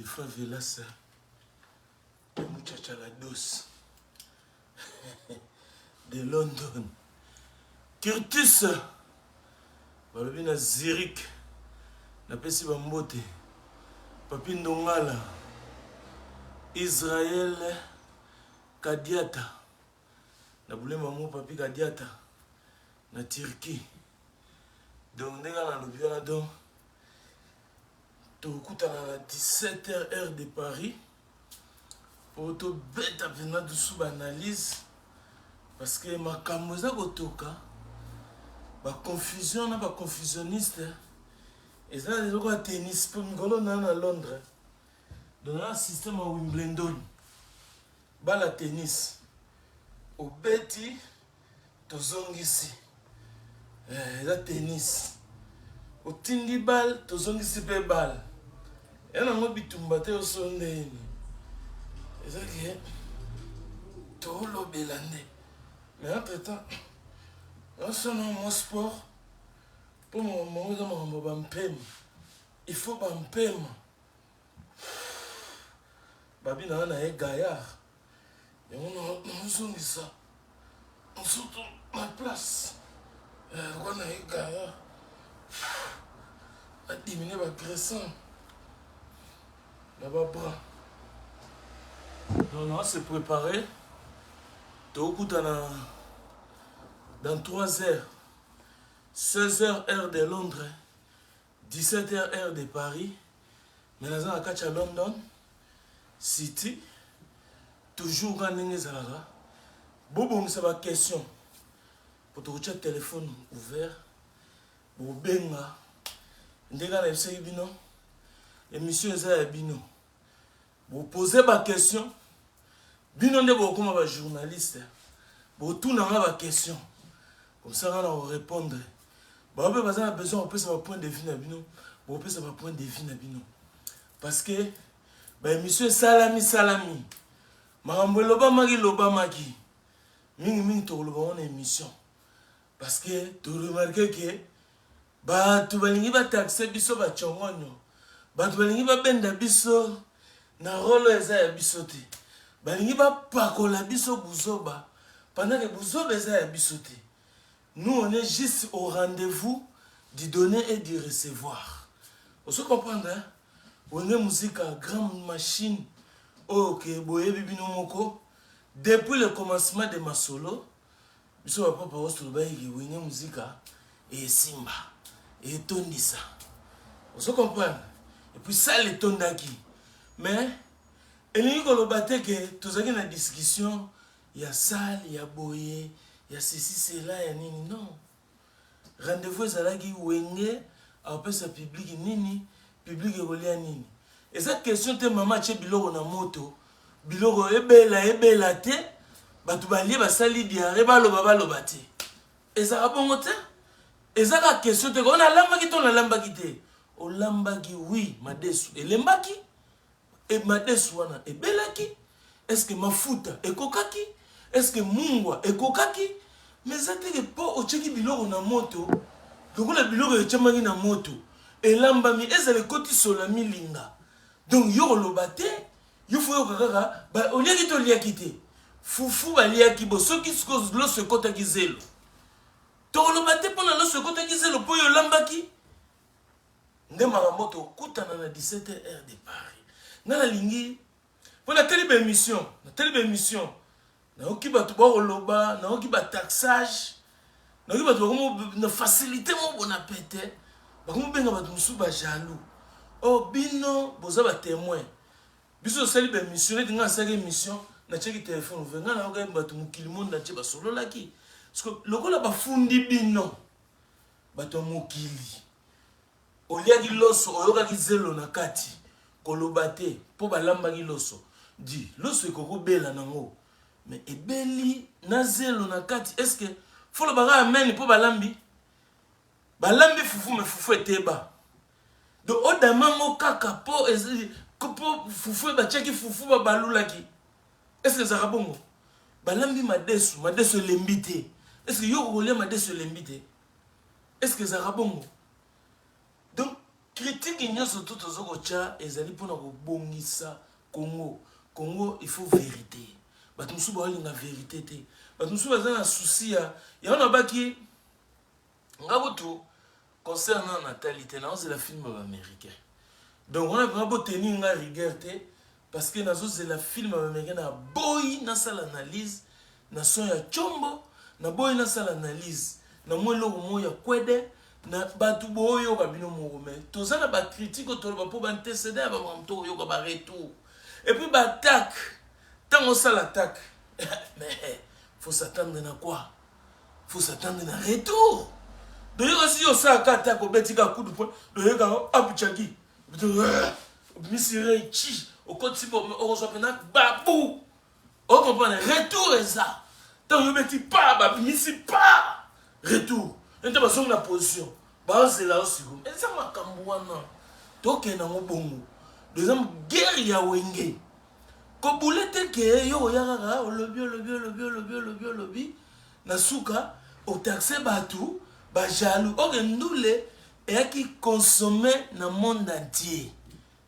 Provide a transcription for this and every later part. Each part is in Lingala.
les favelas de Muchachalados de London. Curtis balobi na Zurich na pesi bambote Papi Ndongala Israël Kadiata na boulema mo Papi Kadiata na Turquie. Donc ndenge na lobi wana donc tokutana na 17h heure de Paris pour to beta pena de sous analyse parce que makambo za kotoka ba confusion na ba confusionniste et ça les autres tennis pour ngolo na Londres dans un système à Wimbledon bala tennis au beti tozongisi la tennis au tindi bal tozongisi pe bal et na ngo bitumba te o sondeni ezaki to lo belande mais entre temps on sonne mon sport pour mon bampem il faut bampem babi na na e gaillard et on sonne ça on saute ma place on a e gaillard a diminuer ma graissant là-bas bras. Donc on va se préparer. Dans 3 heures, 16h heure de Londres, 17h heure de Paris. Maintenant, on a London City. Toujours quand on est là. Bon, c'est ma question. Pour te téléphone ouvert. Pour benga. Ndega na essayer bino. Émission est bino. Vous posez ma question. Bino nde beaucoup ma journaliste. Vous tout n'a pas question. Comme ça on va répondre. Bah on peut pas besoin on peut savoir point de vue na bino. On peut savoir point de vue na bino. Parce que bah monsieur salami. Marambo loba maki. Mingi to loba on émission. Parce que tu remarques que bah tu balingi ba taxer biso ba chongonyo. Bah tu balingi ba benda biso na rolo eza ya biso te. Balingi ba pakola biso buzoba pendant que buzoba eza ya biso te. Nous on est juste au rendez-vous du donner et du recevoir. Vous se comprendre hein? On est musique à grande machine. OK, boye bibino moko depuis le commencement de ma solo. Biso ba papa ostro ba yi wene musique et simba et tondisa. Vous se comprendre? Et puis ça les tondaki. Mais et nous que tous les na discussion, il y a salle, il y a boyer, il y a ceci, cela, il y a nini. Non. Rendez-vous zalagi wenge, après ça public nini, public egolia nini. Et cette question te maman che biloko na moto, biloko ebela te, batu balie basali diare baloba te. Et ça rabongo te. Et ça la question te on a lambaki ton la lambaki te. O lambaki oui, madesu. Et lembaki et madesu wana e belaki. Est-ce que mafuta e kokaki? Est-ce que mungwa e kokaki? Mais ça te pas o cheki biloko na moto. Donc la biloko e chamaki na moto. Et lambami ezale koti solami linga. Donc yo lobate, yo fo yo kaka ba oliaki to liaki te. Fufu ba liaki bo soki skos lo se kota kizelo. To lobate pona lo se kota kizelo po yo lambaki. Nde maramboto kutana na 17h heure de Paris. Na lingi pour la télé émission, na okiba to ba loba, na okiba taxage, na okiba to na facilité mo bon appétit, ba ko benga ba musu ba jaloux. Oh bino boza ba témoin. Biso sali ba émission, ndinga sali émission, na cheki téléphone venga na okiba ba to mukili monde na che ba solo laki. Parce que lokola ba fundi bino ba to mukili. Oliaki loso oyoka kizelo na kati. Kolobate po balambaki loso di loso ekoko bela nango mais ebeli na zelo na kati est-ce que folo baka amen po balambi fufu me fufu eteba do odamango kaka po fufu ba cheki fufu ba balulaki est-ce que ça rabongo balambi madesu lembite est-ce que yo kolia madesu lembite est-ce que ça rabongo donc critique nyonso to tozokotia ezali mpona kobongisa Congo. Congo, il faut vérité. Bato mosusu baolinga vérité te. Bato mosusu baza na souci ya wana baki nga botu concernant natalité na c'est la film américain. Donc on a vraiment tenu nga rigueur te parce que nazo c'est la film américain na boy na sala analyse na son ya chombo na boy na sala analyse na mwelo mo ya kwede na batu boyo babino mo me toza na ba critique to ba po ba antecédent ba mto yo ba retour et puis ba attaque tant on ça l'attaque mais faut s'attendre à quoi? Faut s'attendre à retour. Donc si on ça attaque au betika coup de poing de yega abuchagi misiré chi au côté si bon on reçoit maintenant babou on comprend retour et ça tant yo beti pas ba misi pas retour ente ba son la position ba c'est là aussi et ça ma kambouana donc na ngobongo deuxième guerre ya wenge ko boulette ke yo yaka o lobby na suka o taxé batu ba jaloux o ndoule et qui consommer dans le monde entier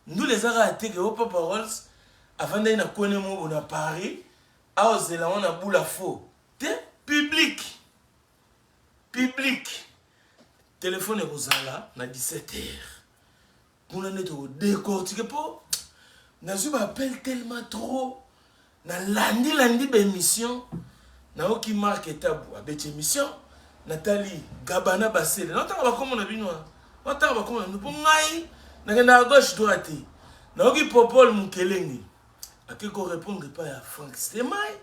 nous les arrêtés que au Papa Rolls avant d'aller na kone mo na Paris a ozela on a boula faux te public téléphone est kozala na 17h pour on est au décortiquer pour nazu appelle tellement trop na lundi émission na oki marque tabou avec émission Nathalie Gabana Basile notaka ba comme na binoa notaka ba comme na po ngai na gauche droite na oki popol mukelengi akiko répondre pas à Frank Stemay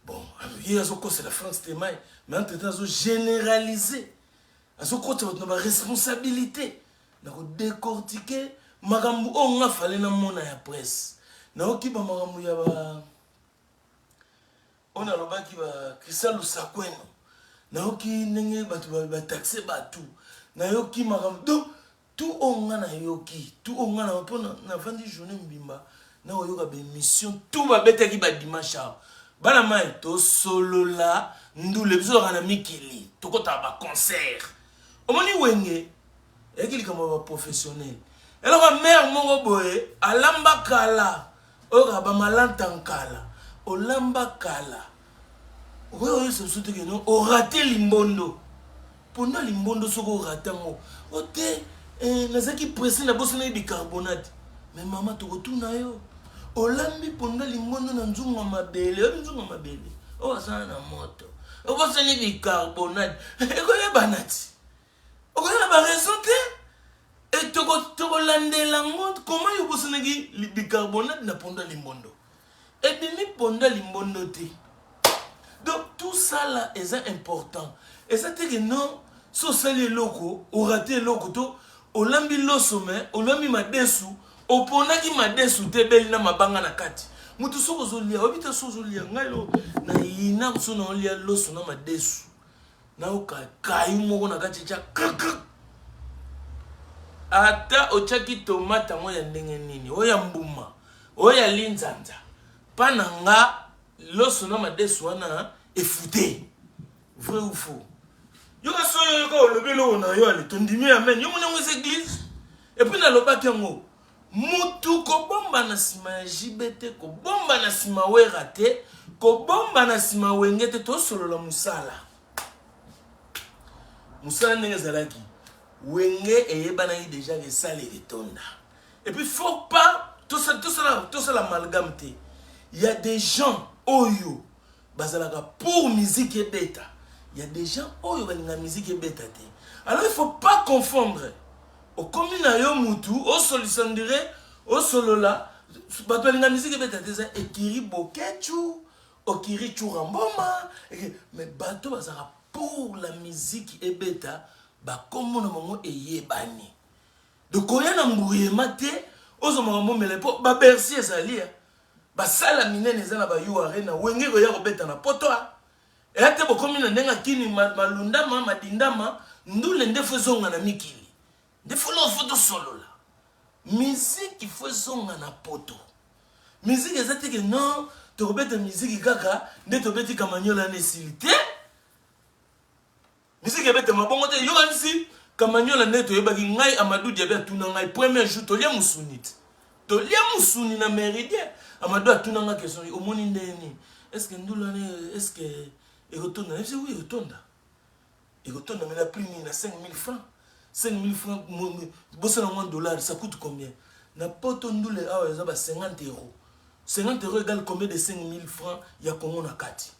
bon hier azoko c'est la Frank Stemay mais entre temps azo généraliser azoko na ba responsabilité na ko décortiquer makambu on nga fallait na mona ya presse na oki ba makambu ya ba on a lobaki ba Christian Lusakweno nayoki ndenge bato ba taxer batu nayoki makambo donc tout onga na yoki tout onga na pona na fin de journée mbimba na oyoka ba émission tout ba betaki ba dimanche bana mai to solo la ndule biso kana mikili to kota ba concert omoni wenge ekili kama ba professionnel alors ba mère mongo boye alamba kala oka ba malantankala olamba kala. Oui, c'est surtout que nous on raté l'imbondo. Pendant l'imbondo, ce qu'on raté, on était, nous qui pressé la bosse de bicarbonate. Mais maman, tu retournes à yo. On l'a mis pendant l'imbondo dans un mabelle, on va s'en en moto. On va s'en aller bicarbonate. Et qu'on est banati. On a la raison et tu landé la mode. Comment you bosse de bicarbonate pendant l'imbondo? Et demi pendant l'imbondo te. Donc tout ça là est important. Et ça fait que non, si on les locaux, on raté locaux, on l'a mis le sommet, on l'a mis ma dessous, on pona qui m'a dessous, te belle na ma banga na kati. Mutu so zolia, obita so zolia, ngailo na ina so na olia loso na ma dessous. Na oka kayu moko na kati cha kaka. Ata ochaki tomata moya ndenge nini, oya mbuma, oya linzanza. Pananga lorsque on a des soins et fouté vrai ou faux yo ka so yo ko le belo na yo ale tondimi amen yo mona ngwe église et puis na loba kengo mutu ko bomba na sima jibete ko bomba na sima we raté ko bomba na sima wengete to solo la musala ndenge zalaki wenge eyebana yi déjà que ça les tonda et puis faut pas tout ça l'amalgame te. Il y a des gens oyo bazalaka pour musique et bêta. Il y a des gens oyo balinga musique et bêta te. Alors il faut pas confondre. Au commune yo mutu, au solisandire, au solola, bato balinga musique et bêta te ça ekiri bokechu, okiri churamboma, mais bato bazalaka pour la musique et bêta, ba komo na mongo eyebani. De koya na mbuyema te, ozo mongo melepo ba bersi ezali. Basala minene zana ba yuare na wenge ko ya kobeta na potoa e ate bokomi na ndenga kini malundama madindama ndule ndefo zonga na mikili ndefo lo foto solo la musique faut zonga na poto musique ezate que non to kobeta musique kaka nde to beti kamanyola na silité musique ebeta mabongo te yo ansi Kamanyola neto yebaki ngai Amadou Diabé tuna ngai premier jour tolia musunit. Tolia musuni na méridien. Amadou atuna nga question omoni ndeni. Est-ce que ndula ne est-ce que erotonda? Je dis oui, erotonda mais la prix na 5000 francs. 5000 francs bossa na $1, ça coûte combien? Na poto ndule awa ezaba 50 euros. 50 euros égale combien de 5000 francs ya Congo na kati.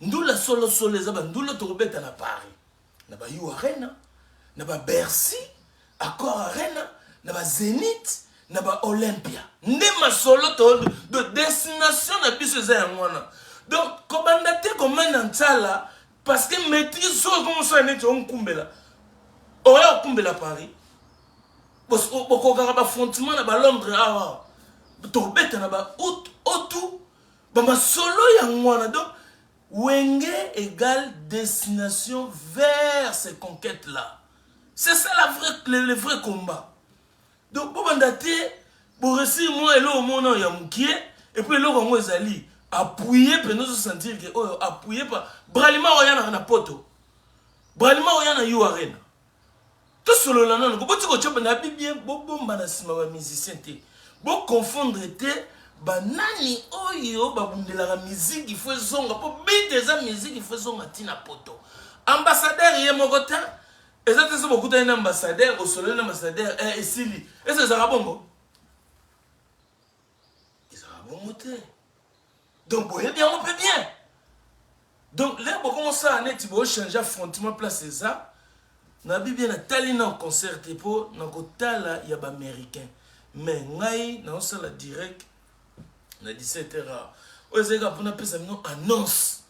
Ndula solo ezaba ndula tokobeta na Paris. Na ba You Arena, na ba Bercy, Accor Arena, na ba Zénith, na ba Olympia. Ndema solo de destination na biso za yangwana. Donc kobandate comme na ntala parce que maîtrise so comme ça net on kumbela. Oya kumbela Paris. Parce que boko ba fondement na ba Londres awa. Tobeta na ba otu ba masolo yangwana. Donc Wenge égale destination vers ces conquêtes-là. C'est ça le vrai combat. Donc, pour mandater, pour réussir, moi, et là, au moment où il y a moukié, et puis là, on va aller appuyer, pour nous sentir que, oh, appuyer par. Bralima, on y a un poto. Bralima, on y a un You Arena. Tout solo là, non, vous pouvez bien, bon, musicien, bon, confondre, banani oyo babundela la musique il faut zonga pour bite za musique il faut zonga tina poto ambassadeur ye mokota ezate so bokuta na ambassadeur au solo na ambassadeur esili est-ce ça bongo ça bongo te donc boye bien on peut bien donc là bon comment ça net bo changer affrontement place ça na bibia na tali na concert po na kotala ya ba américain mais ngai na osala direct na 17h. Ozeka pour na pesa mino annonce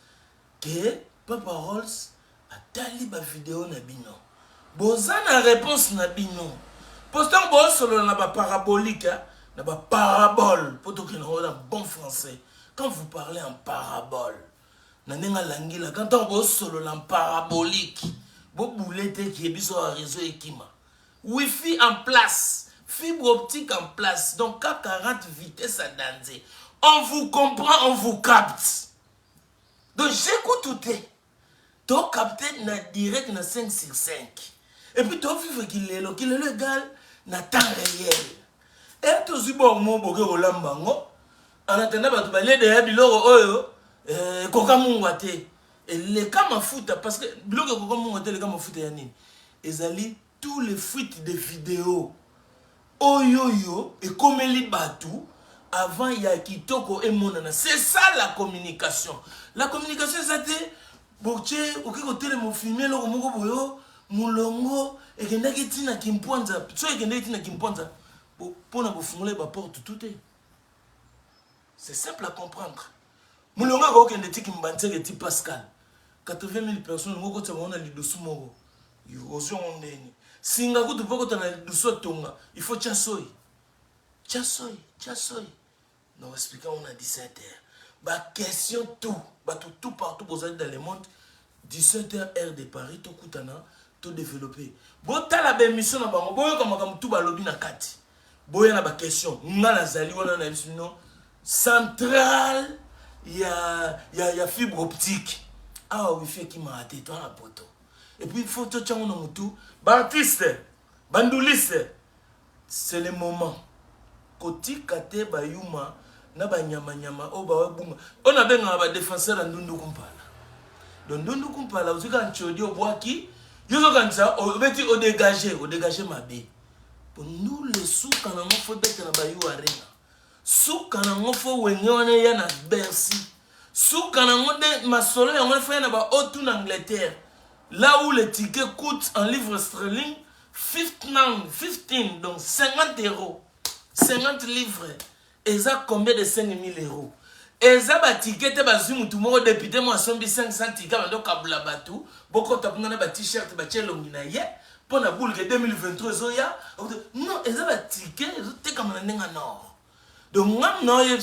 que Papa Rolls a tali ba vidéo na bino. Bozana réponse na bino. Postant bo solo na ba parabolique, na ba parabole pour que nous en bon français. Quand vous parlez en parabole, na nenga langila quand on bo solo en parabolique, bo boulette qui est biso à réseau ekima. Wi-Fi en place. Fibre optique en place, donc à 40 vitesses à danser. On vous comprend, on vous capte. Donc j'écoute tout. Tu as capté direct na 5 sur 5. Et puis tu as vu qu'il est légal na temps réel. Et tu as vu bon mot boke olambango. En attendant tu vas aller de biloko oyo koka mungwate. Et les kama futa parce que biloko koka mungwate les kama futa yanini. Ezali tous les fuites de vidéos. Oyoyo et comme les batou avant il y a kitoko et monana. C'est ça la communication. La communication c'était boche oké côté le filmer lo moko boyo mulongo et kenda kitina kimponza so et kenda kitina kimponza pour na bofungula ba porte tout est. C'est simple à comprendre. Mulongo ko kenda tikimbanze ke ti Pascal 80 000 personnes moko tsama li dosu moko yo ozo ndeni. Singa kutu poko tana duso tonga, il faut tchasoy. Nous expliquons on a 17h. Bah question tout, bah tout partout vous êtes dans le monde 17h heure de Paris to kutana to développer. Bo tala ba émission na bango, boyo comme tout ba lobby na kati. Boyo na ba question, ngala zali wana na émission centrale ya fibre optique. Ah oui fait qui m'a até toi na poto. Et puis il faut tout tchango na mutu. Baptiste, banduliste, c'est le moment. Koti kate bayuma na banyama nyama o ba bunga. On a benga ba défenseur ndundu kumpala. Donc ndundu kumpala uzika nchodi obwaki, yozo kanza o beti o dégager mabe. Pour nous les sous kana ngofo beti na bayu arena. Sous kana ngofo wenyone ya na Bercy. Sous kana ngode masolo ya ngofo ya na ba otu na Angleterre. Là où le ticket coûte en livres sterling 15, donc 50 euros. 50 livres. Et ça combien de 5 000 euros? Et ça, bah, ticket, bah, zoom, tout le monde, député, moi, 500 tickets, donc, kabla batou, beaucoup de gens ont t-shirt, bah, tchèlo, minaye, pour la boule de 2023, non, et ça, bah, ticket, c'est comme un nord. Donc, non, il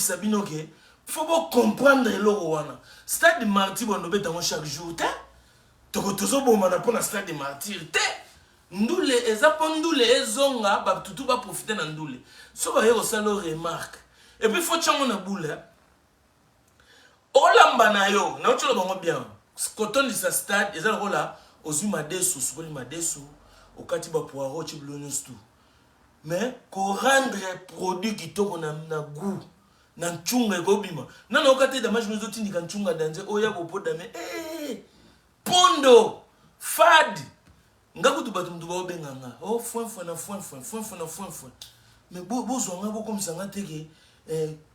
faut comprendre le stade martyr, on a chaque jour, tokotozo bomana pona stade de martyr te ndule ezapondule ezonga ba tutu ba profiter na ndule so ba yero salo remarque et puis faut chango na boule olamba na yo na otolo bango bien koton di sa stade ezala kola ozuma desu sukoli madesu au katiba poireau tu blonus tout mais qu'on rendre produit qui toko na goût na nchunga ekobima nana okate damage mezo tindika nchunga danze oya bopoda me pondo fad ngakutu batu mtu ba obenganga oh foin mais bozo nga bo comme ça nga teke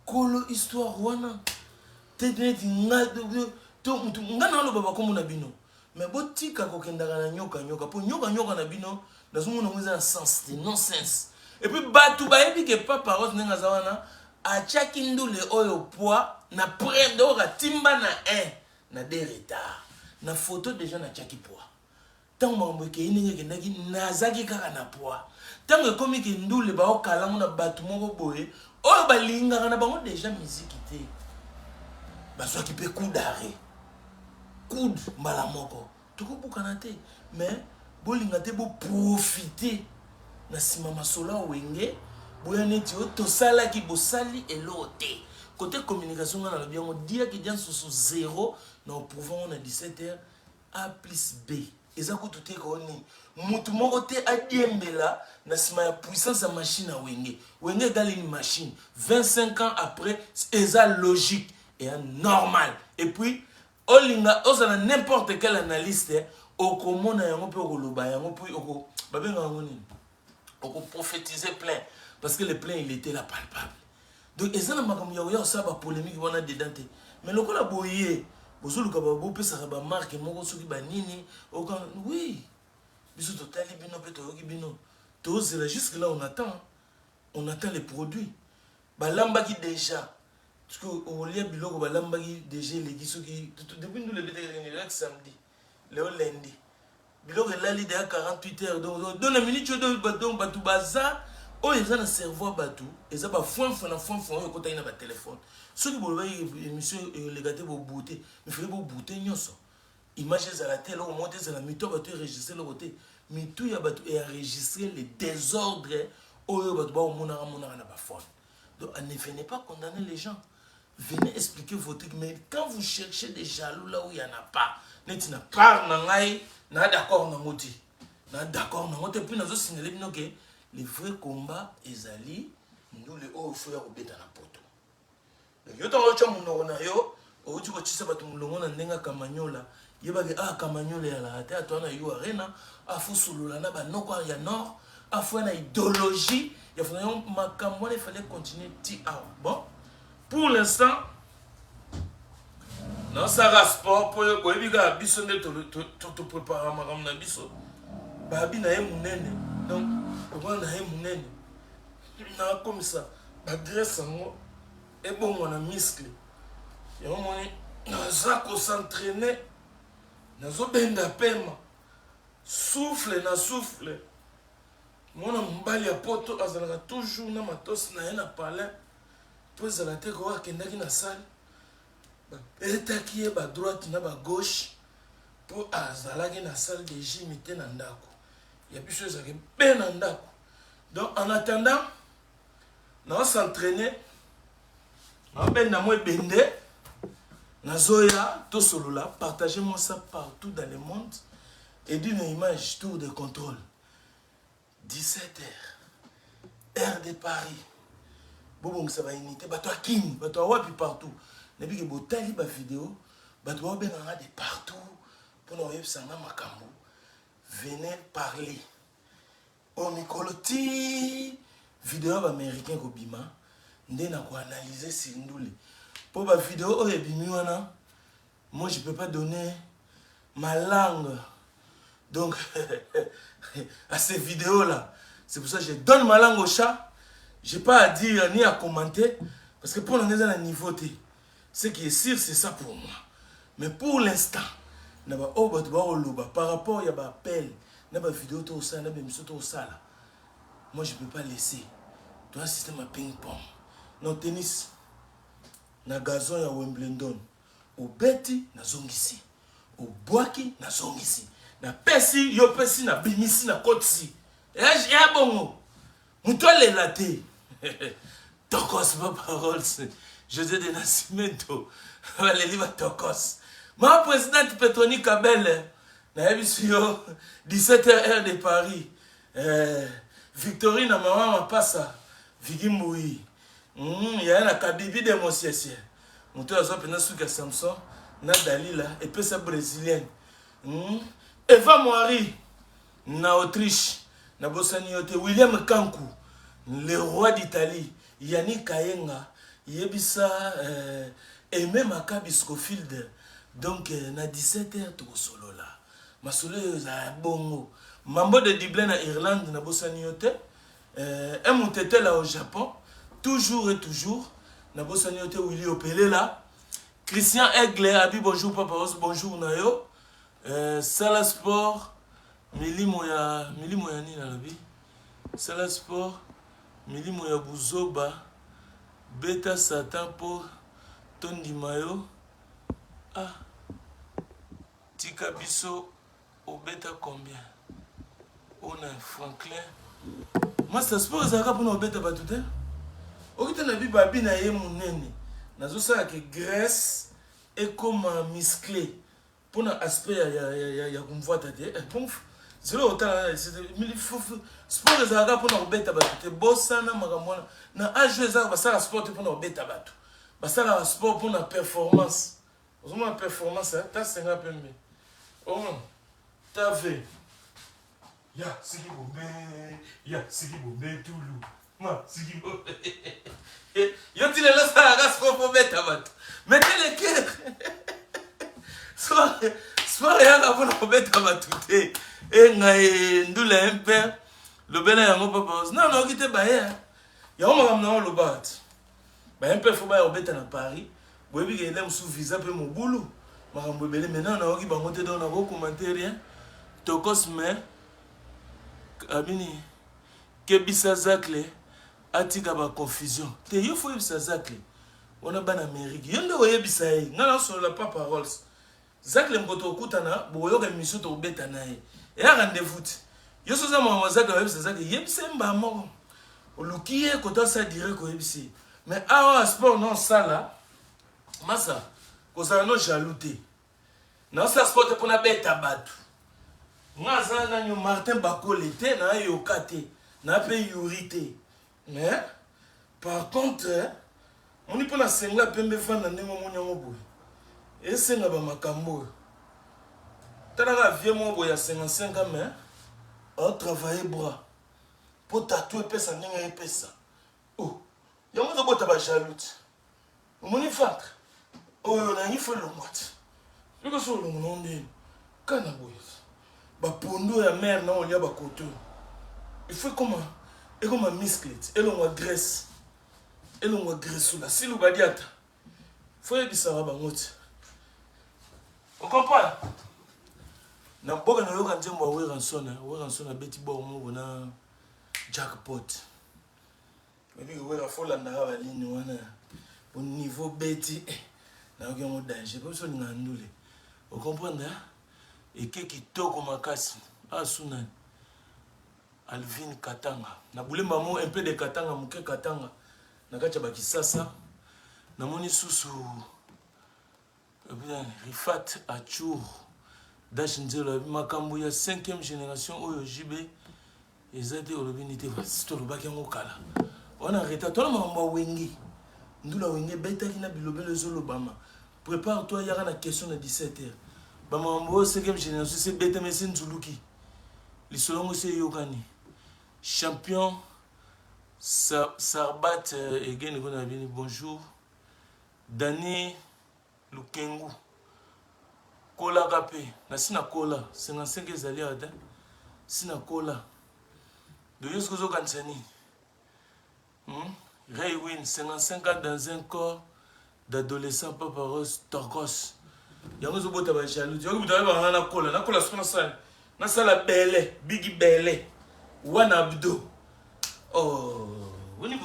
kolo histoire wana tenet nga to mtu nga na lo baba komo na bino mais botika kokendaka na nyoka po nyoka na bino nazumu na mwiza na sens non sens et puis batu ba ebi ke papa rose nenga zawana achaki ndule oyo poids na prendre doka timba na 1 na 2 retard na photo déjà na chaki poids tant mambo ke ininge ke ndaki nazaki kaka na poids tant que comme ke ndule ba okala na batu moko boye oyo balinga na bango déjà musique té baso ki pe coup d'arrêt coup mbala moko tukubuka na té mais bolinga té bo profiter na sima masola wenge boya neti o tosala ki bosali elote côté communication na bien on dit que dans sous 0 na pouvons on a 17h A plus B eza ko tout ko ni mutu moko te adiembela na sima ya puissance ya machine wenge égale une machine 25 ans après eza logique et normal et puis olinga ozana n'importe quel analyste okomona yango pe okoloba yango pe oko babenga yango nini oko prophétiser plein parce que le plein il était là palpable donc ezana makambo ya oya ça ba polémique wana dedans te mais lokola boye bozoluka ba bopesa ba marque moko soki ba nini okan oui biso totali bino pe toyoki bino tozela jusque là on attend les produits balambaki déjà parce que au lieu biloko balambaki déjà les gisoki depuis nous le bête le samedi le lundi biloko elali de 48 heures donc dans la minute donc batu baza o ils ont un cerveau batu ils ont ba foin oyo kota ina ba téléphone ceux qui boloba émission les gâter bo beauté mais faire bo beauté nyonso image za la télé au monter za la mito batu enregistrer le côté mito ya batu et enregistrer les désordres oyo batu ba mona na ba phone donc ne venez pas condamner les gens venez expliquer votre truc mais quand vous cherchez des jaloux là où il y en a pas net na par na ngai na d'accord na moti na d'accord na moti puis nazo signaler bino que les vrais combats ezali nous les hauts frères obeta na poto yo to cho muno na yo o tu ko tshisa batu mulongo na ndenga kamanyola yeba ke kamanyola ya la ate atwana yo arena afusulula na ba noko ya nord afwa na idéologie ya fona yo makambo il fallait continuer ti bon pour l'instant non ça rapport pour yo koyebi ka biso nde to préparer makambo na biso babi na ye munene donc on a un munene na comme ça adresse ngo et bon on a muscle et on a s'entraîner nazo benda pema souffle mon mbali ya poto azalaka toujours na matos na na palais pour za la te ko akendaki na salle etaki ba droite na ba gauche pour azalaki na salle de gym te na ndako ya biso ezaki pe na ndako donc en attendant na s'entraîner na benda mo bende na zoya to solola partagez-moi ça partout dans le monde et d'une image tour de contrôle 17h heure de Paris bobo ça va unité bato akini bato wapi partout nebi ke botali ba vidéo bato ba benga de partout pour nous yebsanga makambo venez parler au mikoloti vidéo américain ko bima ndé na ko analyser sindule pour ba vidéo o ebimi wana moi je peux pas donner ma langue donc à ces vidéos là c'est pour ça que je donne ma langue au chat j'ai pas à dire ni à commenter parce que pour l'instant niveau T ce qui est sûr c'est ça pour moi mais pour l'instant na ba obat ba oloba par rapport ya ba appel na ba vidéo to ça na ba miso to ça là moi je peux pas laisser toi système à ping pong non tennis na gazon ya Wimbledon au beti na zongisi au boaki na zongisi na pesi yo pesi na bimisi na kotsi ya bongo mutole laté tokos ma parole José de Nascimento les livres tokos ma présidente Petroni Kabele Naebisio 17h heure de Paris. Victorine maman mapasa Vigimboui. Il y a un Kabibi de Mosiasia. Mon tour a pena suka Samson na Dalila et puis sa brésilienne. Eva Moari na Autriche na Bossaniote William Kankou le roi d'Italie Yannick Kayenga Yebisa Aimé Makabi Scofield. Donc na 17h tout solo là. Ma solo za bongo. Mambo de Dublin na Irlande na Bossaniote. Un moutete là au Japon. Toujours et toujours. Na Bossaniote Willy Opelé là. Christian Aigle, Abi bonjour papa, bonjour Nayo. Sala Sport, Mili Moya ni na lobi. Sala Sport, Mili Moya Buzoba, Beta Satan pour Tondi Mayo. Ah, Tika Bisso, au Beta combien? On a Franklin. Master Sport, ça va pour nous Beta Batute? Okita na bi babi na ye munene. Nazo ça que graisse et comme musclé. Pour un aspect ya kumvoita te c'est le autant sport les aga pour na beta batu te bossa na makamona na age za ba sala sport pour na beta batu ba sala sport pour na performance ozoma performance ta senga pembe oh ta ve ya siki bombe tulu ma siki bombe yo tile la sala sport pour beta batu mettez le cœur. Soir yanga pona kobeta batute ngai ndula imper lobela yango papa non kite baye yango makamna lo bat ba imper fo ba obeta na Paris boyebi ke ndem sous visa pe mobulu makambo bele maintenant na oki bango te dona ko commentaire tokos me abini ke bisa zakle atika ba confusion te yo fo bisa zakle ona bana Amérique yondo oyebisa ye ngana sur la pas paroles Zak le mkoto okutana boyo ka mission to beta nae e a rendez-vous yo soza mama Zak web Zak yebise mba moko olukiye kota sa dire ko yebise mais awa sport non sala masa ko za no jalouté na sa sport pour na beta batu ngaza na nyo Martin Bakole te na yokate na pe yurité mais par contre on y peut na sengla pembe fana ndemo monyango boy. Et c'est un peu makambo. T'as vieux mon boy à 55 ans, mais on travaille bras pour tatouer pesa n'enga et pesa. Oh, y'a mon boy t'as jaloute. Mon ifat. Oh, on a fait le moite. Je que sur le nom de Canaboy. Ba pondo ya mère non il y a ba koto. Il faut comment et comme un musclette et l'on graisse. Et l'on graisse là. Si le badiata. Faut y bisara ba moite. On comprend? Na boka na yoka nzembo wa Weranson beti bo mo na jackpot. Mebi wera fola na ba lini wana au niveau beti na yoka mo danger ko so ni ngandule. On comprend? Et ke kitoko makasi asuna Alvin Katanga. Na bulemba mo un peu de Katanga muke Katanga. Na kacha ba kisasa. Na moni susu Rifat Achour Dachinzelo makambo ya 5e génération oyo JB ezate olobinité vasito lobaki yango kala wana reta tona makambo wengi ndula wenge betaki na bilobelo ezolobama prépare-toi yaka na question na 17h bamakambo 5e génération c'est bete mais c'est nzuluki lisolongo c'est yokani champion Sarbat again kona bini bonjour Dani Lukengu Kola Gape na sina Kola 55 ezali ata sina Kola de yosko zo kansani Ray Win 55 ans dans un corps d'adolescent papa rose Torkos yango zo bota ba jaloux yango bota ba na Kola sona sala na sala bele bigi bele wana abdo oh boni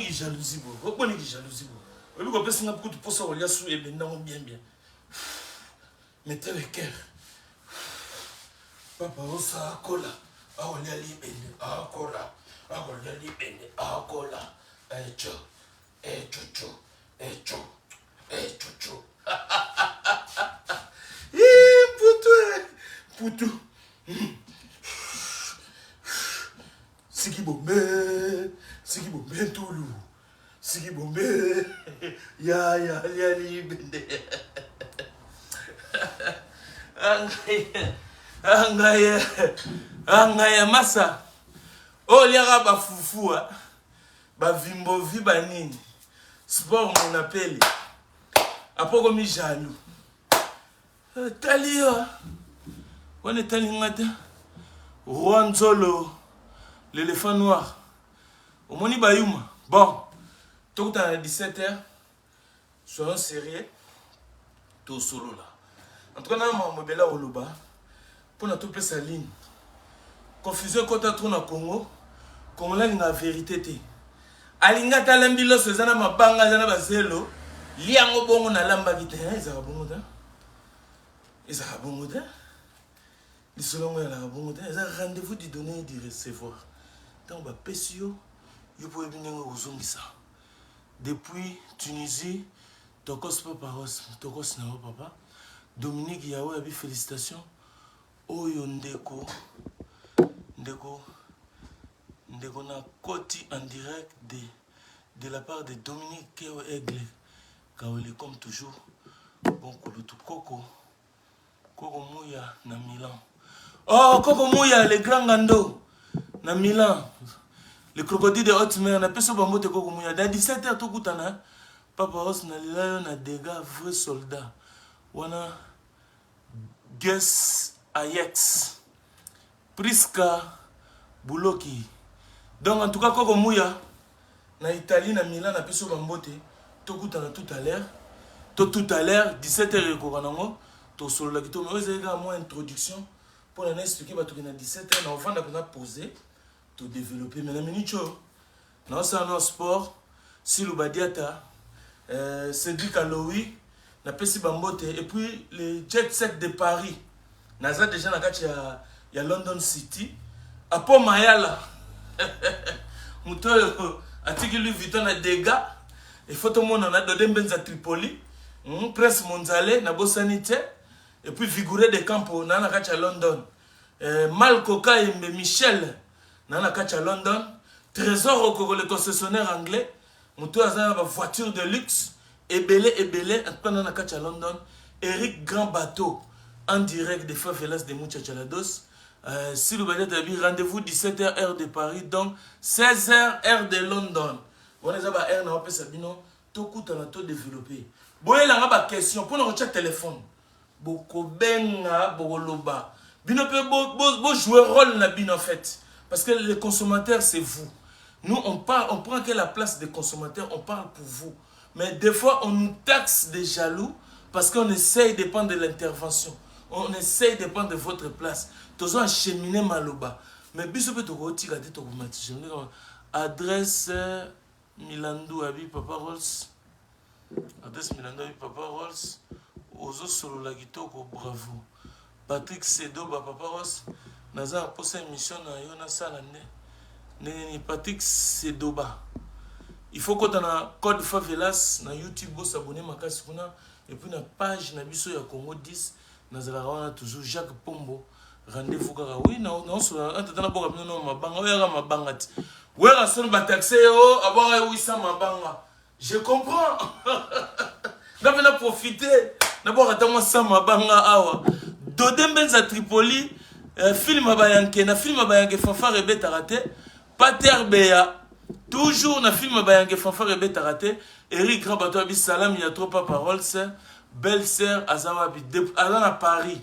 ki jalousie bo boni ki jalousie bo oui, on peut se mettre pour ça, on y a sous et bien, bien. Mettez le cœur. Papa, on s'en colle. Ah, on y a libéré. Ah, cola. Ah, on y a libéré. Ah, cola. Eh, cho. Eh, cho. Eh, cho. Eh, cho. putu. Siki bombe Toulou. Siki bombe. Ya libende. Angaya massa. Oh liara ba fufu ba vimbo vi ba nini. Sport mon appel. Après comme jaloux. Tali on est tali ngata. Rwanzolo l'éléphant noir. Au moni bayuma. Bon. Tout à 17h. Soyons sérieux. Tout solo là. En tout cas, on m'a bela oloba. Pour notre place à ligne. Confusion quand on tourne au Congo. Congo là, il y a la vérité. Alinga talambilo sezana mabanga zana bazelo. Liango bongo na lamba gite. Ezaka bongo da. Ezaka bongo da. Lisolongo ya la bongo da. Ezaka rendez-vous du donner et du recevoir. Tant ba pesio, yo pouvez venir au zongisa. Depuis Tunisie, tokos paparos, tokos na papa. Dominique Yahweh abi félicitations. Oyo ndeko na koti en direct de la part de Dominique Keo Aigle. Kaoli comme toujours. Bon kulutu Koko Mouya na Milan. Oh Koko Mouya le grand gando na Milan. Le crocodile de haute mer na peso bambo te Koko Mouya. Dans 17h to kutana. Papa Ross na lila na dégâts vrai soldat. Wana Gus Ajax Priska Bouloki. Donc en tout cas Koko Mouya na Italie na Milan na peso bambote to kutana tout à l'heure 17h kokanango to solo la kito mais ezeka moi introduction pour la expliquer ba to na 17h na on va na poser to développer mais na minute na ça no sport si Lubadiata Cédric Aloui na pesi bambote et puis les jet set de Paris naza déjà na kati ya London City apo mayala muto atiki lui Vuitton na dégâts et faut tout le monde a donné benza Tripoli presse mondiale na bosanité et puis Vigouré de Campo na kati ya London Malco Kaimbe Michel na kati ya London Trésor Okoko le concessionnaire anglais muto aza na voiture de luxe ebele pendant na kati ya London Eric Grand Bateau en direct de Favelas de Muchachalados. Si le budget est rendez-vous 17h heure de Paris, donc 16h heure de London. On est à heure na Sabino, tout coûte à tout développer. Boye la ngaba question pour notre téléphone. Boko benga boloba. Bino peut bo jouer rôle na bino en fait parce que les consommateurs c'est vous. Nous on prend que la place des consommateurs, on parle pour vous. Mais des fois on nous taxe des jaloux parce qu'on essaye de prendre de l'intervention. On essaye de prendre de votre place. Tous ont acheminé maloba. Mais biso peut te gâter to adresse Milandou Abi Papa Rolls. Adresse Milandou Abi Papa Rolls. Ozo solo la kitoko bravo. Patrick Sedo ba Papa Rolls. Naza posa émission na yo na sala ne Patrick Sedoba. Il faut qu'on a code Favelas na YouTube bo s'abonner makasi kuna et puis na page na biso ya Congo 10 nazala toujours Jacques Pombo. Rendez-vous kaka oui non sur attendant boka bino mabanga oya mabanga ti wera son ba taxé o abora 800 mabanga je comprends na vena profiter na boka tamo 100 mabanga awa Dodembenza Tripoli film bayanke fanfare betarate Pater Beya toujours na film bayanke fanfare betarate Eric Rabato abi salam ya trop pas parole c'est belle sœur Azawabi à Paris.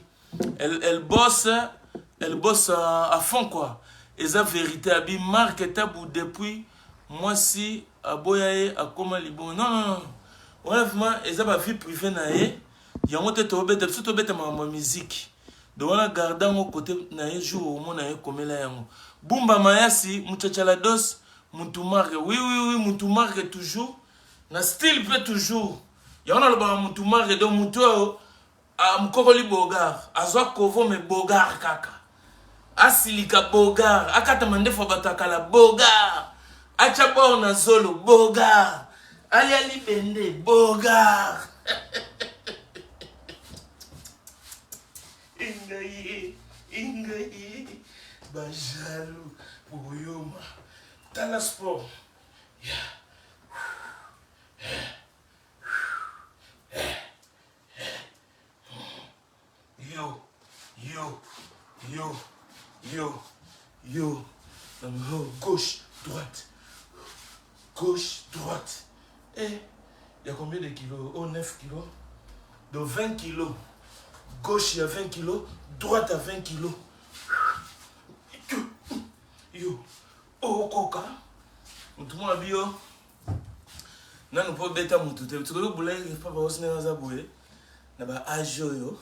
Elle bosse à fond quoi. Et sa vérité a bien marqué tabou depuis moi si à Boyaye à Koma Libo. Non. Honnêtement, elle a vie privée naé. Il y a monté tobete surtout bête ma musique. Donc on a gardé mon côté naé jour au monde naé comme là yango. Bumba Mayasi Muchachalados Mutumarke. Oui, Mutumarke toujours. Na style peut toujours. Il y a le bar Mutumarke donc Mutuo Mkokoli Bogar, Azwa Kovo me Bogar kaka. Asilika Bogar, Akata Mandefo Batakala Bogar, Achabor na Zolo Bogar, Ali Bende Bogar. Ingai, Bajalou, Bouyoma, Tala Sport. Yo. Gauche, droite. Gauche, droite. Et il y a combien de kilos? Oh, 9 kilos. De 20 kilos. Gauche, il y a 20 kilos. Droite, à 20 kilos. Yo. Oh, coca. Tout le monde a dit, yo. Non, nous pouvons bêta mon tout. Tu peux bouler, il faut pas aussi nous abouer. N'a pas âge yo.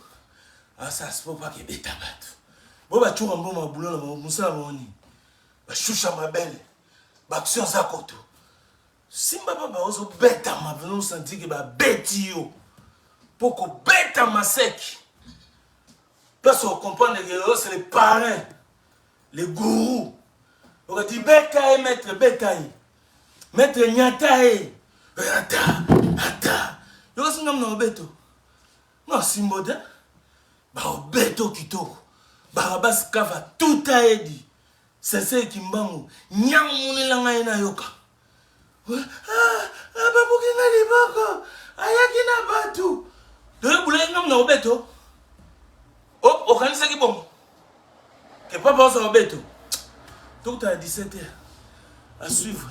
Ah, ça se peut pas que bêta bat. Bon, bah, tu rembourses ma boulot, ma moussa, ma moni. Bah, choucha ma belle. Bah, action ça, koto. Si ma papa oso bêta ma venons sentir que bah, bêti yo. Pour qu'on bêta ma sec. Parce qu'on comprend que c'est les parrains, les gourous. On a dit bêta et maître bêta. Maître nyata et. Ata. Yo, c'est un nom bêto. Non, c'est moderne. Bah, au bêto kitoko. Barabas kava tout a edi. C'est ce qui m'a dit. Nyang mouni langa ina yoka. Babuki na liboko. Ayaki na batu. De boule ngam na obeto. O kanisa ki bon. Que papa osa obeto. Tout à 17h. À suivre.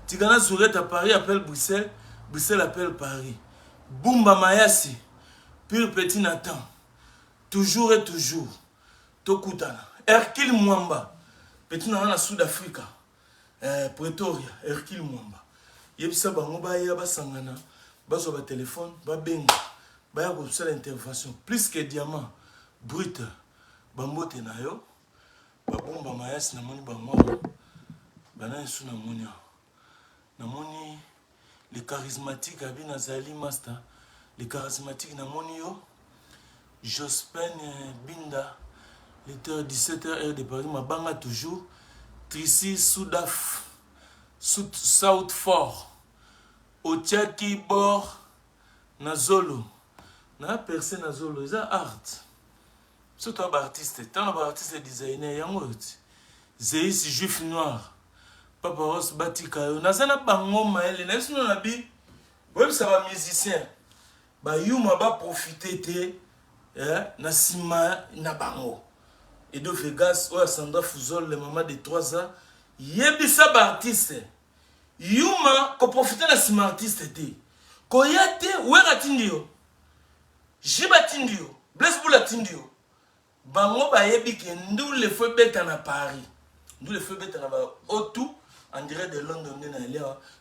Tigana Sourette à Paris appelle Bruxelles. Bruxelles appelle Paris. Boumba Mayasi. Pure Petit Nathan. Toujours et toujours. Tokutana. Hercule Mwamba. Petit Nathan Sud-Africa. Pretoria. Hercule Mwamba. Yebisa bango ba ya ba sangana. Bazo ba téléphone. Ba benga. Ba ya ko l'intervention. Plus que diamant. Brut. Bambote na yo. Ba bomba Mayasi na moni ba mwa. Bana yesu na moni. Na moni les charismatiques Abina Zali Master. Les charismatiques na moni yo. Jospin Binda. L'été 17h heure de Paris. Ma banga toujours. Tricy Soudaf. Southfort. Otiaki Bor. Nazolo. Na personne Nazolo. C'est art. Surtout un artiste. Tant un artiste designer. Yangot. Zéis juif noir. Papa Ross Batikayo. Nazana bango maele. N'est-ce pas nabi? Oui, ça va musicien. Bah, yuma ba profiter te. Na sima na bango. Et de Vegas, ou Sandra Fouzol, le maman de 3 ans. Yebisa ba artiste. Yuma ko profiter na sima artiste te. Ko yate, wera tindio. Jiba tindio. Bless Boula tindio. Bango ba yebi ke ndou le feu beta na Paris. Ndou le feu beta na ba Otu. En direct de London,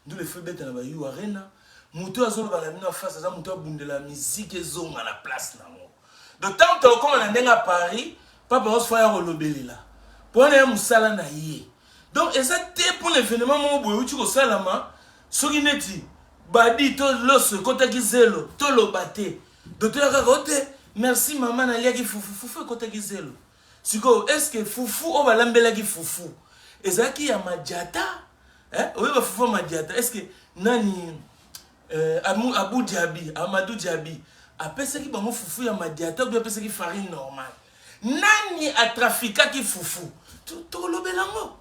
nous le faisons dans la You Arena. Moutou azolo balamina face à ça, moutou abunde la musique et zone à la place là. De temps en temps, comme on est à Paris, papa on se fait un relobeli là. Pour aller à Moussala na yé. Donc, et ça t'es pour l'événement mon boy, tu go salama, sogineti, badi to los kota gizelo, to lo bate. Docteur Karote, merci maman na liaki foufou kota gizelo. Siko, est-ce que foufou on va l'embella qui foufou? Ezaki ya Madiata, oui ba fufu Madiata. Est-ce que nani Abou Diaby, Amadou Diaby, apesa ki bango fufu ya Madiata ou bien apesa ki farine normale? Nani a trafika ki fufu? To lobelango.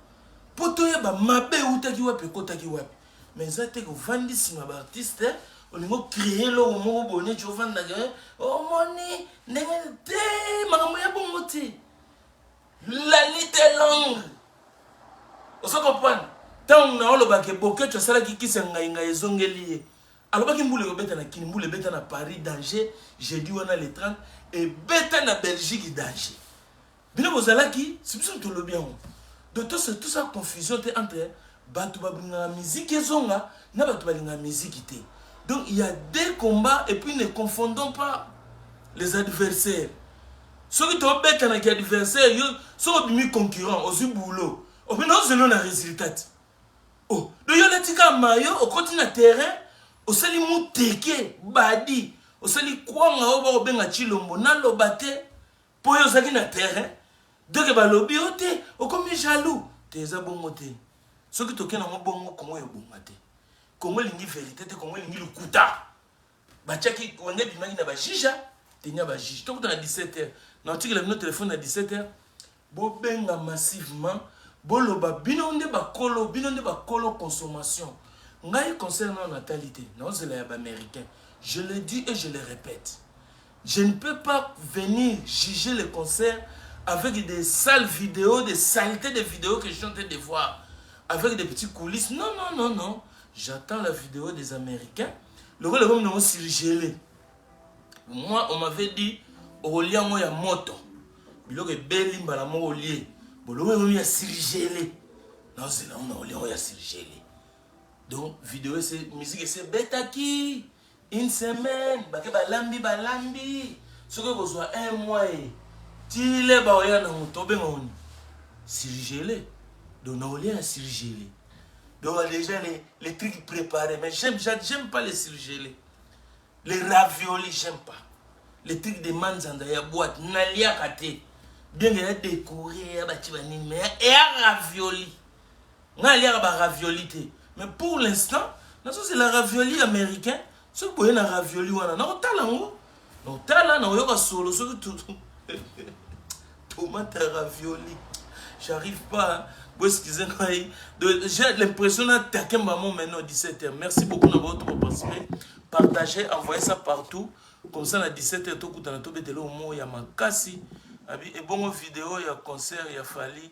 Poto ya ba mabe uta ki wapi kota ki wapi. Mais ça te ko vandi sima ba artiste, on ngo créer lo mo boni tu vanda ga. Oh moni, ndenge te makambo ya bongo te. La little langue. On se comprend. Tant on a le bac et beaucoup de choses qui s'engagent et zongeli. Alors pas qu'il moule le bête na Kini, moule le bête na Paris danger. J'ai dit on a les 30 et bête na Belgique danger. Bien vous allez qui, c'est plus tout le bien. Donc tout ça confusion entre batu babinga musique et zonga, na batu babinga musique té. Donc il y a des combats et puis ne confondons pas les adversaires. Ceux qui sont bêtes na adversaires, sont bimi concurrents, aussi boulot. Oh, mais non, c'est non le résultat. Oh, donc il y a des tika mayo, au continent terrain, au sali mouteke, badi, au sali kwanga, au benga chilombo, na lobate, pour yo saki na terrain, donc il y a lobby, au comme jaloux, t'es à bon côté. Ceux qui toquent dans mon bon, comment est bon maté? Comment l'ingi vérité, comment l'ingi le kuta? Bachaki, on est bimagi na bajija, t'es na bajija. Donc dans 17h, na article na téléphone à 17h bobenga massivement boloba binonde ba kolo consommation ngai concernant natalité non c'est les américains je le dis et je le répète je ne peux pas venir juger le concert avec des sales vidéos des saletés de vidéos que je suis en train de voir avec des petits coulisses non j'attends la vidéo des américains le rôle est même surgelé moi on m'avait dit au lien moi ya moto biloko ebeli mbala moko olie boloko oyo ya surgelé non c'est là on a olio ya surgelé donc vidéo c'est musique c'est betaki une semaine bake balambi soki kozwa un mois tile baoya na moto obenga oni surgelé donc na olio ya surgelé donc déjà les trucs préparés mais j'aime pas les surgelés les raviolis j'aime pas les trucs de manzanda ya boîte naliaka te bien que décoré ya bati banini mais et ravioli nga liaka ba ravioli te mais pour l'instant c'est la ravioli américain ce que boye na ravioli wana na otala ngo na otala na oyoka solo ce tout tomate ravioli j'arrive pas excusez-moi j'ai l'impression d'attaquer maman maintenant 17h merci beaucoup de votre participation partagez envoyez ça partout comme ça à 17h tout coup dans tout betelo mo ya makasi et bon vidéo ya concert ya Fally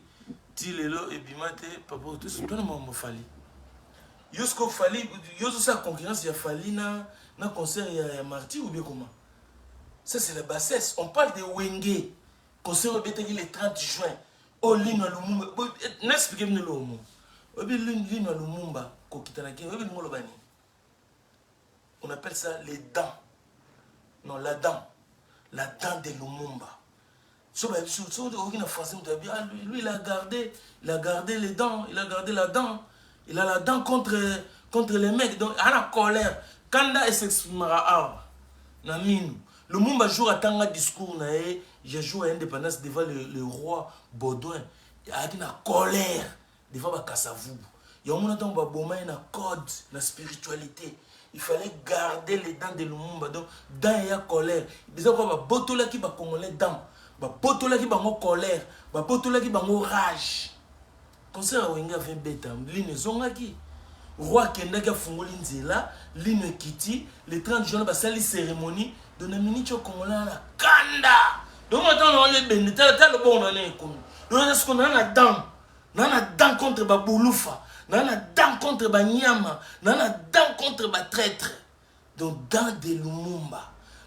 ti lelo et bimate papa tout ça na mo Fally yosko Fally yoso sa concurrence ya Fally na concert ya Marty ou bien comment ça c'est la bassesse on parle de Wenge concert au beteli le 30 juin au Lino Lumumba n'expliquez nous le mot au bien Lino Lumumba kokitana ki au bien ngolo bani on appelle ça les dents non la dent de Lumumba. Lui il a gardé les dents, il a gardé la dent, il a la dent contre les mecs, donc il a la colère. Kanda s'exprimera Lumumba joue à un discours, il joue à l'indépendance devant le roi Baudouin, il a une colère devant Kassavubu. Il y a un code, la spiritualité. Il fallait garder les dents de Lumumba. Donc, dents et colère. Déjà, quoi, botola qui va congolais dents. Botola qui va colère. Botola qui va rage. Concert à Wenga 20 bêta. L'ine zongaki. Roi Kenda qui a fongoli nzela. L'ine kiti. Les 30 jours, bah, ça, les cérémonies. De la minute au congolais, la kanda. Donc, maintenant, on est béni. Tel le bon, on est comme. Donc, est-ce qu'on a la dent? On a la dent contre Babouloufa. Nana dent contre Banyama, nana dent contre traître. Donc dans de Lumumba.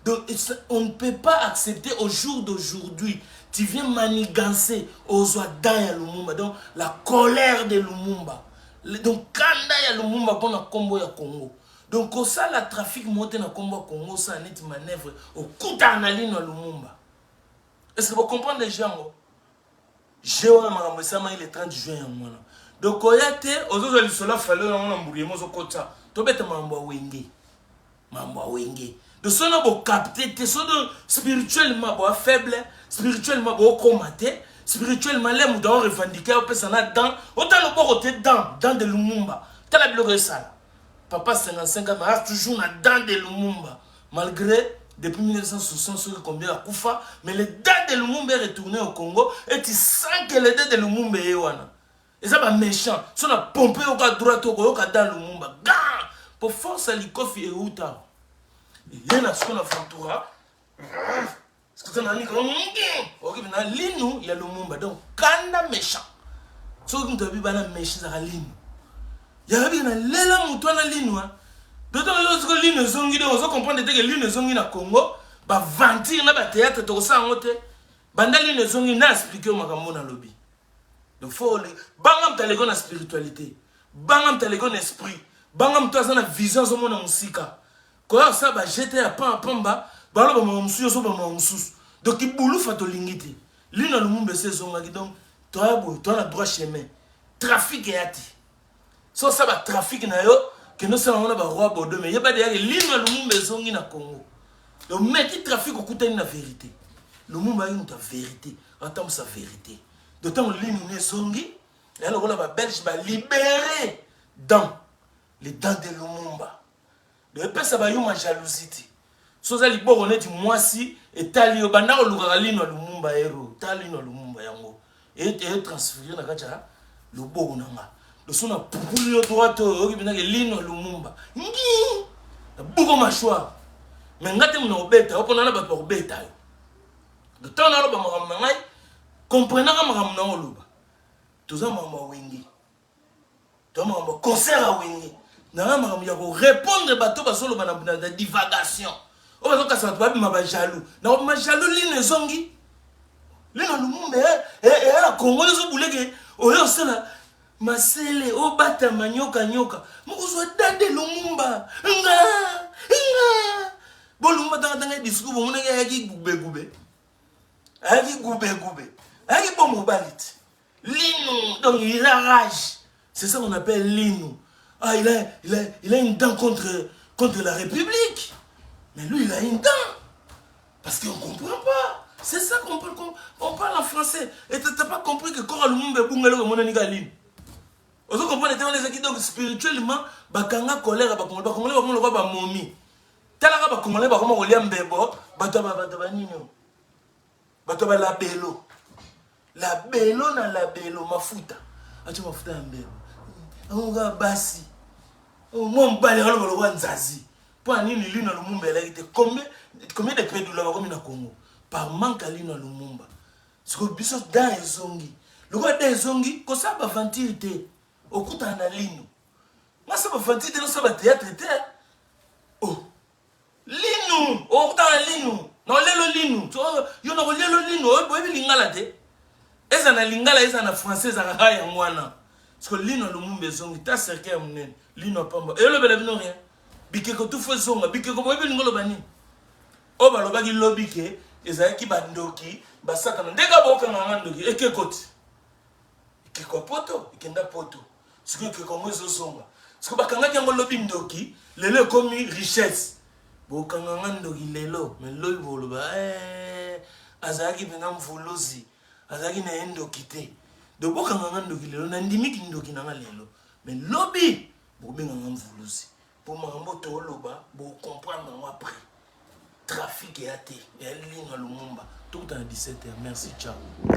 Donc on ne peut pas accepter au jour d'aujourd'hui. Tu viens manigancer aux oies dans Lumumba. Donc la colère de Lumumba. Donc kanda ya Lumumba pour la combo ya Congo. Donc au ça la trafic monte na combo Congo ça net manœuvre au coup d'analine à Lumumba. Est-ce que vous comprenez les gens? J'ai un maman ça il est 30 juin moi. Donc oyate ozozo lisola falo na mona mburi mozo kota to beta mambo wenge de sono bo capter te sono spirituellement bo faible spirituellement bo commater spirituellement les mouda revendiquer au pesa na dans autant le bo te dans de Lumumba tala biloko ça papa 55 ans mais toujours na dans de Lumumba malgré depuis 1960 combien a kufa mais les dents de Lumumba est retourné au Congo et tu sens que les dents de Lumumba est wana. Et ça va méchant. Si on a pompé au cas droit, au cas dans le monde, pour force à l'ikofi et outa. Il y a ce qu'on a fait tout. Ce que ça n'a ni comme ok, mais l'inu il y a le monde. Donc quand méchant, ce que tu as vu bana méchant à l'inu. Il y a bien l'élan mouton à l'inu. D'autant que l'inu zongi de, on comprend que l'inu zongi na Congo, bah ventir na ba théâtre to ça en hôtel. Banda l'inu zongi na expliquer au makambo na lobby. Donc faut bangam talego na spiritualité bangam talego na esprit bangam to na vision zo mona musika ko ça ba jeter à pamba ba lo ba musu so ba musu donc ibulu fato lingiti lino lumumba se zonga donc toi na droit chemin trafic yati so ça ba trafic na yo que nous sommes na ba roi Bordeaux mais yeba de lino lumumba zongi na Congo donc meki trafic okutani na vérité lumumba yi ta vérité attends sa vérité. D'autant que l'île Zongi, et alors on a Belge libéré dans les dents de Lumumba. De peu ça va y avoir jalousie. Soza libo on est du moisi et tali obana ou l'Ugaralino Lumumba. Lumumba héros ta lino Lumumba yango et transféré na kacha le bogo nanga le son a pour droite oki bina ke lino Lumumba ngi bogo machwa mais ngate mna obeta opona na ba to obeta yo de temps na lo ba makam ngai comprenant ka makam na oloba toza mama wengi to mama concert a wengi na makam ya ko répondre bato ba solo bana na divagation o ba ka sa to ba ma jaloux na ma jaloux lino zongi lino Lumumba la Congolais zo bouleke oyo sala masele o bata manyoka nyoka mukuzo dande Lumumba nga bo Lumumba tanga discours bo munenge yaki gube yaki bon balit lino donc il a rage c'est ça qu'on appelle lino ah il a une dent contre la République mais lui il a une dent parce qu'on comprend pas. C'est ça qu'on parle en français. Et tu n'as pas compris que quand Lumumba Bungalo est mon anigaline. Vous comprenez les gens donc spirituellement, bakanga colère, bakongolais, bakongolais, bakongolais, momi. Talaka bakongolais, bakongolais, bakongolais, mbebo, bataba nino. Bataba la bello. La bello na la bello, mafuta. Acho mafuta mbebo. Onga basi. Mon balé le roi Nzazi. Pour nini lino Lumumba elle a été combien de pédoules là comme na Congo. Par manque à l'ino Lumumba. Ce que biso dans ezongi. Le roi dans ezongi, ko ça ba ventilité. Okuta na lino. Ma ça ba ventilité no ça ba théâtre té. Oh. Lino, okuta na lino. Non lelo lino. Yo na lelo lino, bo bi lingala té. Eza na lingala eza na français za ya mwana. Ce que lino Lumumba ezongi ta cercle munene. Lino pamba. Et le bel non rien. Bikeko tout fo zonga, bikeko bo bi lingolo bani. O ba lobaki lobike. Ezaki bandoki basaka ndeka boka ngandoki ekekoti ekeko poto ikenda poto siko ekeko mwezo songa siko bakangaki yango lobi ndoki lelo komi richesse boka ngandoki lelo mais loyi boloba azaki bena mvolozi azaki na endoki te do boka ngandoki lelo na ndimiki ndoki nanga lelo mais lobi bobenga mvolozi pour makambo to loba bo comprendre moi après trafic et athée. Et elle ligne Lumumba. Tout à 17h. Merci, ciao.